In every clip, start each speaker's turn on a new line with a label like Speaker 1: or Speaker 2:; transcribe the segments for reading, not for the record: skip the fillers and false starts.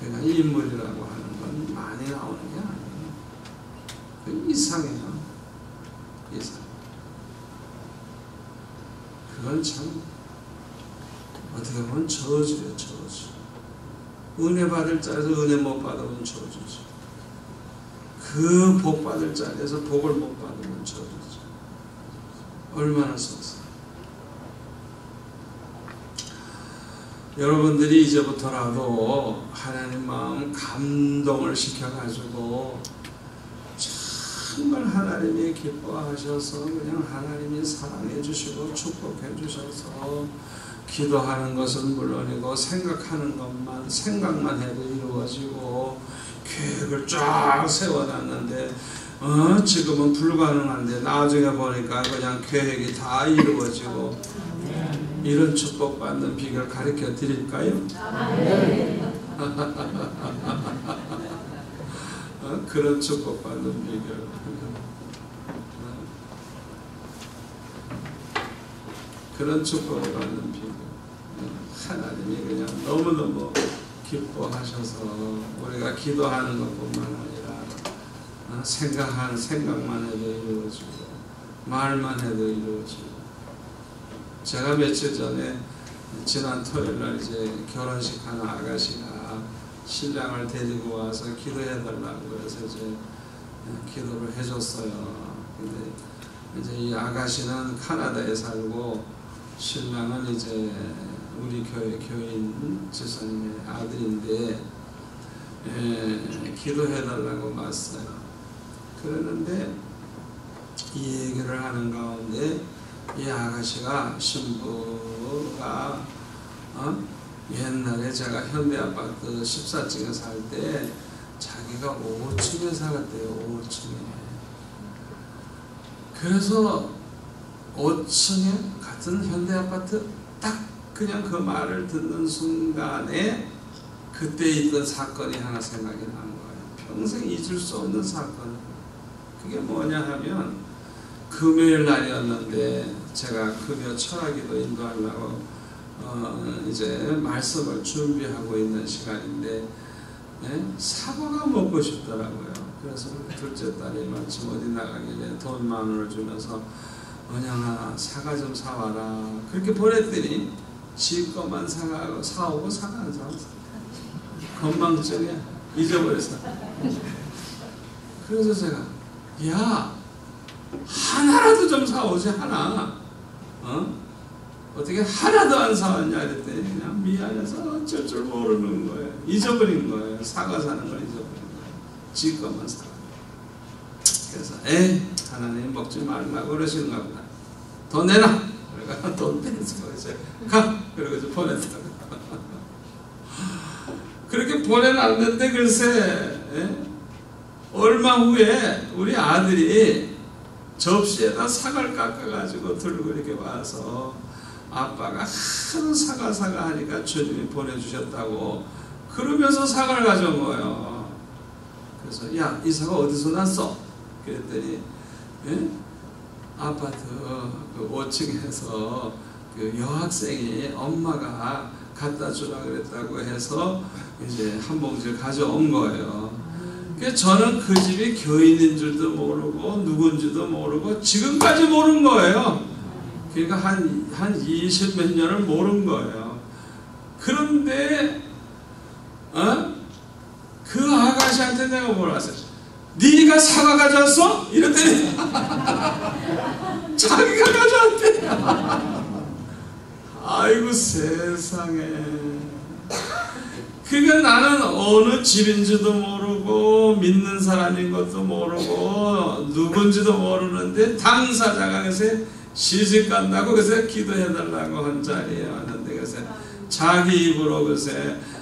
Speaker 1: 그냥 인물이라고 하는 건 많이 나오는 게 아니에요. 그 이상해요. 이상. 그건 참 어떻게 보면 저주예요. 저주. 은혜 받을 자리에서 은혜 못 받으면 저주죠. 그 복 받을 자리에서 복을 못 받으면 저주죠. 얼마나 속상. 여러분들이 이제부터라도 하나님 마음 감동을 시켜가지고 정말 하나님이 기뻐하셔서 그냥 하나님이 사랑해 주시고 축복해 주셔서 기도하는 것은 물론이고 생각만 해도 이루어지고 계획을 쫙 세워놨는데 지금은 불가능한데 나중에 보니까 그냥 계획이 다 이루어지고 이런 축복받는 비결 가르쳐 드릴까요? 그런 축복받는 비결. 그런 축복을 받는 비결. 하나님이 그냥 너무너무 기뻐하셔서 우리가 기도하는 것뿐만 아니라 생각만 해도 이루어지고 말만 해도 이루어지고. 제가 며칠 전에 지난 토요일날 이제 결혼식 하는 아가씨가 신랑을 데리고 와서 기도해달라고 해서 이제 기도를 해줬어요. 근데 이제 이 아가씨는 카나다에 살고 신랑은 이제 우리 교회 교인 지사님의 아들인데 기도해달라고 왔어요. 그러는데 이 얘기를 하는 가운데 이 아가씨가 신부가 옛날에 제가 현대아파트 14층에 살 때 자기가 5층에 살았대요. 5층에. 그래서 5층에 같은 현대아파트 딱 그냥 그 말을 듣는 순간에 그때 있던 사건이 하나 생각이 나는 거예요. 평생 잊을 수 없는 사건. 그게 뭐냐 하면 금요일 날이었는데 제가 금요 철학기도 인도하려고 이제 말씀을 준비하고 있는 시간인데 사과가 먹고 싶더라고요. 그래서 둘째 딸이 마침 어디 나가길래 돈 10,000원을 주면서 은영아 사과 좀 사와라 그렇게 보냈더니 지 것만 사오고 사과 안 사왔어. 건망증에 잊어버렸어. 그래서 제가 야 하나라도 좀 사오지 하나. 어떻게 하나도 안 사왔냐 그랬더니 그냥 미안해서 어쩔 줄 모르는 거예요. 잊어버린 거예요. 사과 사는 걸 잊어버린 거예요. 지 것만 사. 그래서 하나님 먹지 말라고 그러시는가 보다. 돈 내놔. 그러니까 돈 떼서 이제 가. 그러고 이제 보냈다고. 그렇게 보내놨는데 글쎄 얼마 후에 우리 아들이 접시에다 사과를 깎아가지고 들고 이렇게 와서 아빠가 하도 사과 하니까 주님이 보내주셨다고 그러면서 사과를 가져온 거예요. 그래서 야, 이 사과 어디서 났어? 그랬더니 아파트 그 5층에서 그 여학생이 엄마가 갖다 주라 그랬다고 해서 이제 한 봉지를 가져온 거예요. 그래서 저는 그 집이 교인인 줄도 모르고 누군지도 모르고 지금까지 모르는 거예요. 그러니까 한 20몇 년을 모르는 거예요. 그런데 그 아가씨한테 내가 뭐라 했어요? 네가 사과 가져왔어? 이랬더니 자기가 가져왔대. 아이고 세상에. 그러니까 나는 어느 집인지도 모르고 믿는 사람인 것도 모르고 누군지도 모르는데 당사자가 그래서 시집간다고 그래서 기도해달라고 한 자리에 왔는데 그래서 자기 입으로 그래서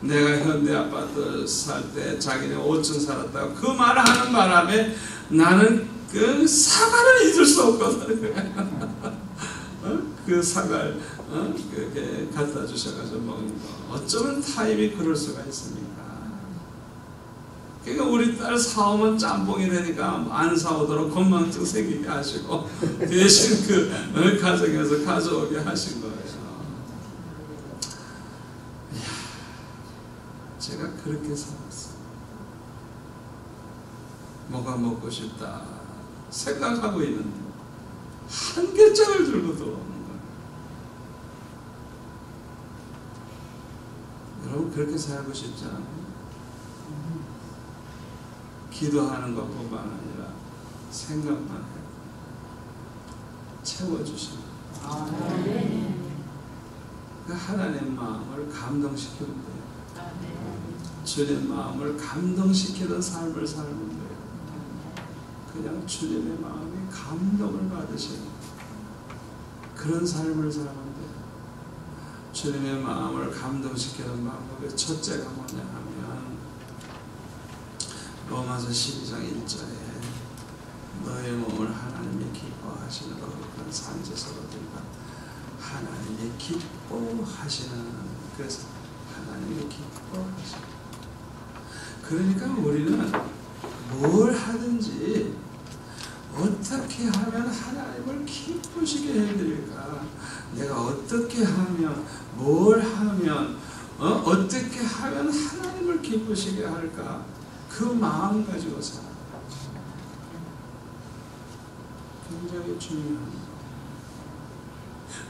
Speaker 1: 내가 현대아파트 살 때 자기는 5층 살았다고 그 말을 하는 바람에 나는 그 사과를 잊을 수 없거든. 그 사과를 그렇게 갖다 주셔가지고 먹는 거. 어쩌면 타임이 그럴 수가 있습니까? 그러니까 우리 딸 사오면 짬뽕이 되니까 안 사오도록 건망증 생기게 하시고 대신 그 가정에서 가져오게 하신 거예요. 제가 그렇게 살았어요. 뭐가 먹고 싶다 생각하고 있는데 한 개짝을 들고도 없는 거예요. 여러분 그렇게 살고 싶지 않아요? 기도하는 것뿐만 아니라 생각만 해요. 채워주시는 하나님 마음을 감동시키면 돼요. 주님 마음을 감동시키는 삶을 살면 돼요. 그냥 주님의 마음이 감동을 받으시는 그런 삶을 살면 돼요. 주님의 마음을 감동시키는 방법의 첫째가 뭐냐 하면 로마서 12장 1절에 너의 몸을 하나님이 기뻐하시는 거룩한 산제사로 드리라. 하나님이 기뻐하시는, 그래서 하나님이 기뻐하시는. 그러니까 우리는 뭘 하든지 어떻게 하면 하나님을 기쁘시게 해드릴까, 내가 어떻게 하면, 뭘 하면, 어떻게 하면 하나님을 기쁘시게 할까, 그 마음 가지고 살아요. 굉장히 중요합니다.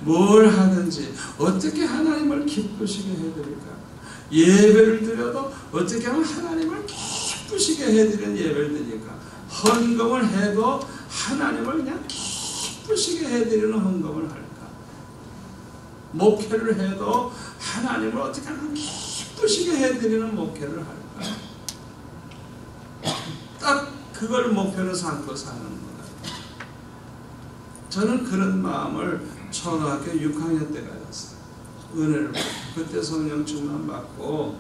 Speaker 1: 뭘 하든지 어떻게 하나님을 기쁘시게 해드릴까, 예배를 드려도 어떻게 하면 하나님을 기쁘시게 해드리는 예배를 드릴까, 헌금을 해도 하나님을 그냥 기쁘시게 해드리는 헌금을 할까, 목회를 해도 하나님을 어떻게 하면 기쁘시게 해드리는 목회를 할까, 딱 그걸 목표로 삼고 사는 거예요. 저는 그런 마음을 초등학교 6학년 때 가졌어요. 은혜를 받고 그때 성령 충만 받고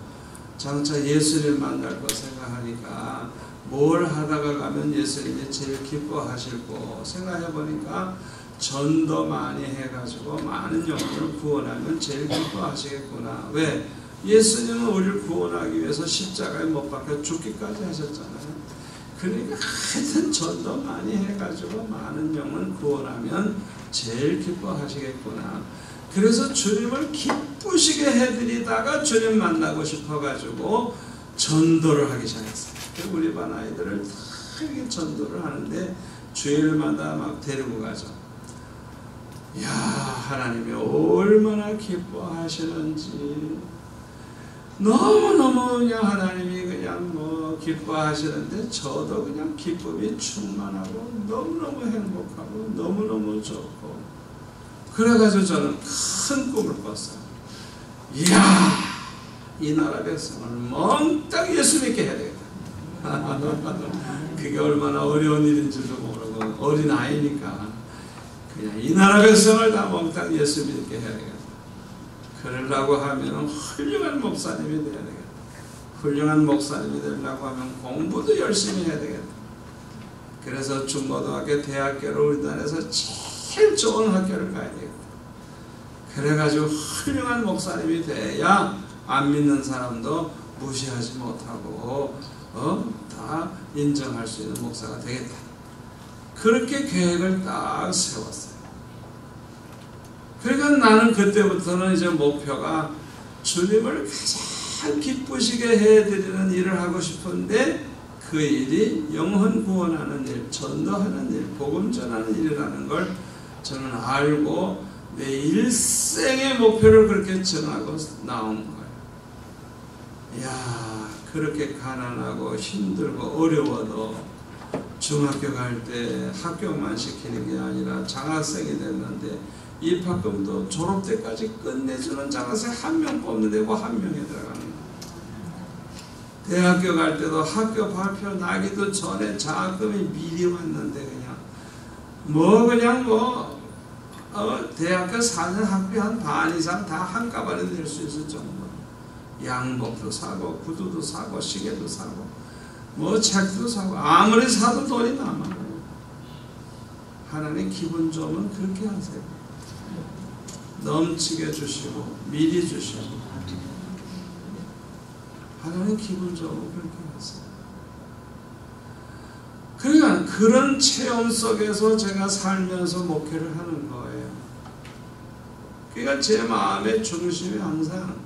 Speaker 1: 장차 예수님 만날 거 생각하니까 뭘 하다가 가면 예수님이 제일 기뻐하실고 생각해 보니까 전도 많이 해가지고 많은 영혼을 구원하면 제일 기뻐하시겠구나. 왜? 예수님은 우리를 구원하기 위해서 십자가에 못 박혀 죽기까지 하셨잖아요. 그러니까 하여튼 전도 많이 해가지고 많은 영혼 구원하면 제일 기뻐하시겠구나. 그래서 주님을 기쁘시게 해드리다가 주님 만나고 싶어가지고 전도를 하기 시작했어요. 우리 반 아이들을 다 이렇게 전도를 하는데 주일마다 막 데리고 가죠. 이야, 하나님이 얼마나 기뻐하시는지, 너무너무 그냥 하나님이 그냥 뭐 기뻐하시는데 저도 그냥 기쁨이 충만하고 너무너무 행복하고 너무너무 좋고, 그래가지고 저는 큰 꿈을 꿨어요. 이야, 이 나라 백성을 몽땅 예수 믿게 해야 되겠다. 그게 얼마나 어려운 일인지도 모르고 어린 아이니까 그냥 이 나라 백성을 다 몽땅 예수 믿게 해야 되겠다. 그러려고 하면 훌륭한 목사님이 돼야 되겠다. 훌륭한 목사님이 되려고 하면 공부도 열심히 해야 되겠다. 그래서 중고등학교, 대학교를 우리나라에서 제일 좋은 학교를 가야 되겠다. 그래가지고 훌륭한 목사님이 돼야 안 믿는 사람도 무시하지 못하고 다 인정할 수 있는 목사가 되겠다. 그렇게 계획을 딱 세웠어요. 그러니까 나는 그때부터는 이제 목표가 주님을 가장 기쁘시게 해드리는 일을 하고 싶은데, 그 일이 영혼 구원하는 일, 전도하는 일, 복음 전하는 일이라는 걸 저는 알고 내 일생의 목표를 그렇게 정하고 나온 거예요. 이야, 그렇게 가난하고 힘들고 어려워도 중학교 갈 때 합격만 시키는 게 아니라 장학생이 됐는데 입학금도 졸업 때까지 끝내주는 장학생 한 명 뽑는 데고 한 명에 들어가는 거예요. 대학교 갈 때도 학교 발표 나기도 전에 장학금이 미리 왔는데 대학교 4년 학비 한 반 이상 다 한꺼번에 낼 수 있을 정도로 양복도 사고 구두도 사고 시계도 사고 뭐 책도 사고 아무리 사도 돈이 남아요. 하나님 기분 좋으면 그렇게 하세요. 넘치게 주시고 미리 주시고, 하나님 기분 좋으면 그렇게 하세요. 그러니까 그런 체험 속에서 제가 살면서 목회를 하는 거예요. 그러니까 제 마음의 중심이 항상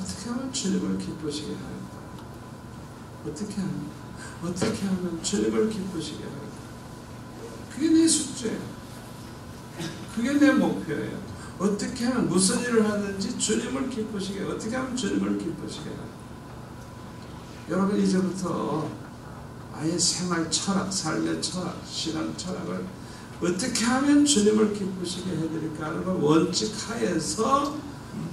Speaker 1: 어떻게 하면 주님을 기쁘시게 할까? 어떻게 하면 주님을 기쁘시게 할까? 그게 내 숙제예요. 그게 내 목표예요. 어떻게 하면 무슨 일을 하든지 주님을 기쁘시게, 어떻게 하면 주님을 기쁘시게 할까? 여러분 이제부터 아예 생활 철학, 삶의 철학, 신앙 철학을 어떻게 하면 주님을 기쁘시게 해드릴까 하는 걸 원칙 하에서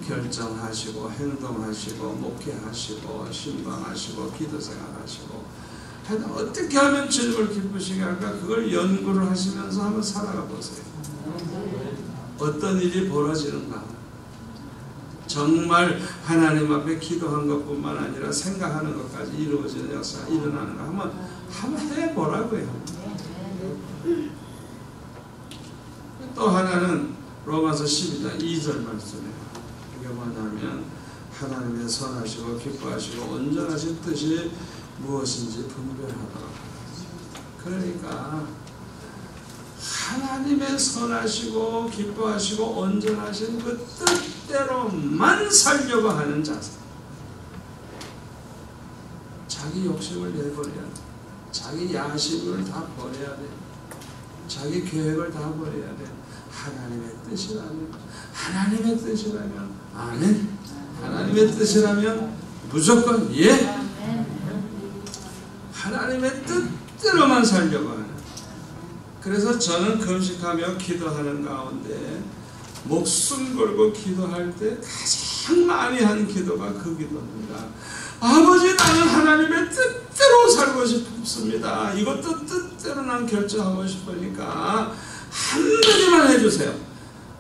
Speaker 1: 결정하시고 행동하시고 목회하시고 신방하시고 기도생활하시고 하여튼 어떻게 하면 주님을 기쁘시게 할까 그걸 연구를 하시면서 한번 살아가 보세요. 어떤 일이 벌어지는가, 정말 하나님 앞에 기도한 것뿐만 아니라 생각하는 것까지 이루어지는 역사가 일어나는가 한번 해보라고요. 또 하나는 로마서 12장 2절 말씀이에요. 이게 뭐냐면 하나님의 선하시고 기뻐하시고 온전하신 뜻이 무엇인지 분별하도록. 그러니까 하나님의 선하시고 기뻐하시고 온전하신 그 뜻대로만 살려고 하는 자세. 자기 욕심을 내버려야 돼. 자기 야심을 다 버려야 돼. 자기 계획을 다 버려야 돼. 하나님의 뜻이라면 아멘. 하나님의 뜻이라면 무조건 예. 하나님의 뜻대로만 살려고 하는. 그래서 저는 금식하며 기도하는 가운데 목숨 걸고 기도할 때 가장 많이 하는 기도가 그 기도입니다. 아버지, 나는 하나님의 뜻대로 살고 싶습니다. 이것도 뜻대로 난 결정하고 싶으니까 한마디만 해주세요.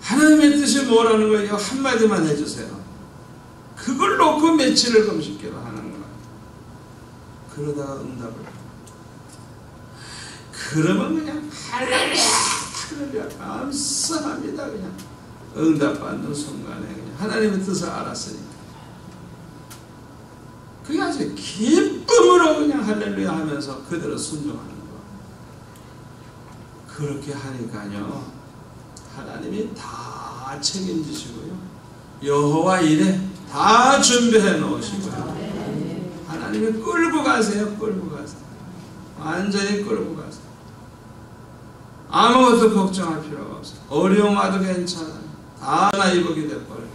Speaker 1: 하나님의 뜻이 뭐라는 거예요? 한마디만 해주세요. 그걸 놓고 며칠을 금식기도 하는 거예요. 그러다가 응답을. 그러면 그냥 할렐루야 감사합니다. 그냥 응답받는 순간에 그냥 하나님의 뜻을 알았으니까. 그게 아주 기쁨으로 그냥 할렐루야 하면서 그대로 순종하는 거. 그렇게 하니까요, 하나님이 다 책임지시고요, 여호와 이레 다 준비해 놓으시고요, 하나님이 끌고 가세요. 완전히 끌고 가세요. 아무것도 걱정할 필요가 없어요. 어려움 와도 괜찮아요. 다 나이복이 돼버려요.